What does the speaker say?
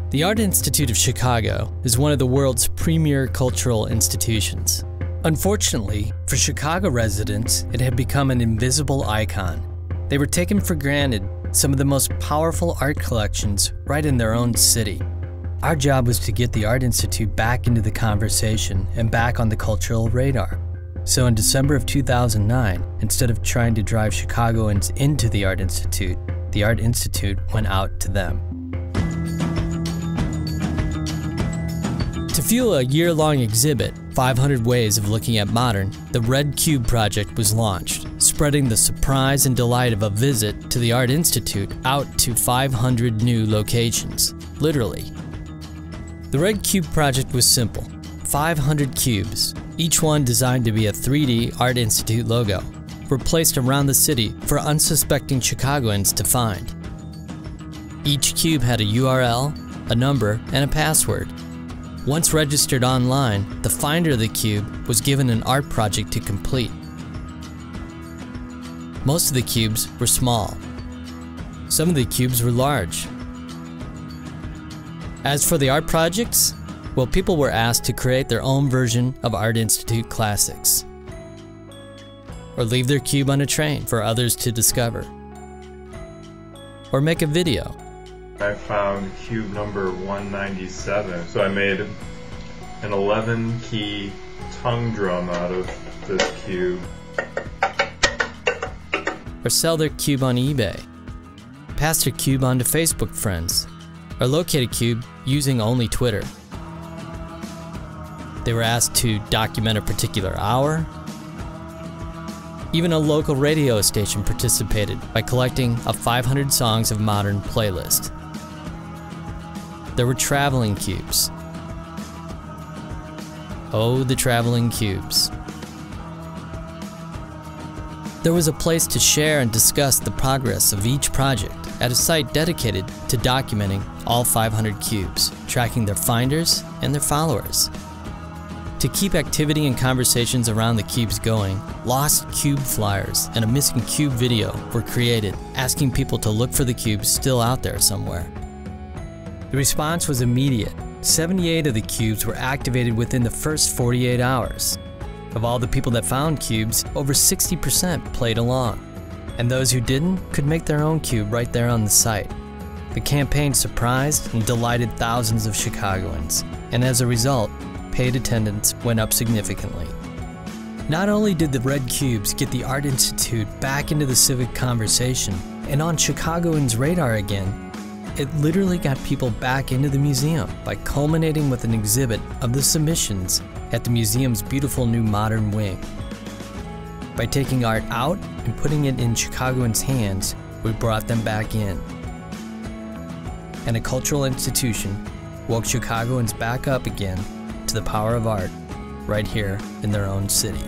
The Art Institute of Chicago is one of the world's premier cultural institutions. Unfortunately, for Chicago residents, it had become an invisible icon. They were taken for granted, some of the most powerful art collections right in their own city. Our job was to get the Art Institute back into the conversation and back on the cultural radar. So in December of 2009, instead of trying to drive Chicagoans into the Art Institute went out to them. To fuel a year-long exhibit, 500 Ways of Looking at Modern, the Red Cube project was launched, spreading the surprise and delight of a visit to the Art Institute out to 500 new locations, literally. The Red Cube project was simple. 500 cubes, each one designed to be a 3D Art Institute logo, were placed around the city for unsuspecting Chicagoans to find. Each cube had a URL, a number, and a password. Once registered online, the finder of the cube was given an art project to complete. Most of the cubes were small. Some of the cubes were large. As for the art projects, well, people were asked to create their own version of Art Institute classics, or leave their cube on a train for others to discover, or make a video. I found cube number 197, so I made an 11-key tongue drum out of this cube. Or sell their cube on eBay, pass their cube on to Facebook friends, or locate a cube using only Twitter. They were asked to document a particular hour. Even a local radio station participated by collecting a 500 Songs of Modern playlist. There were traveling cubes. Oh, the traveling cubes. There was a place to share and discuss the progress of each project at a site dedicated to documenting all 500 cubes, tracking their finders and their followers. To keep activity and conversations around the cubes going, lost cube flyers and a missing cube video were created, asking people to look for the cubes still out there somewhere. The response was immediate. 78 of the cubes were activated within the first 48 hours. Of all the people that found cubes, over 60% played along. And those who didn't could make their own cube right there on the site. The campaign surprised and delighted thousands of Chicagoans, and as a result, paid attendance went up significantly. Not only did the Red Cubes get the Art Institute back into the civic conversation and on Chicagoans' radar again, it literally got people back into the museum by culminating with an exhibit of the submissions at the museum's beautiful new modern wing. By taking art out and putting it in Chicagoans' hands, we brought them back in. And a cultural institution woke Chicagoans back up again to the power of art right here in their own city.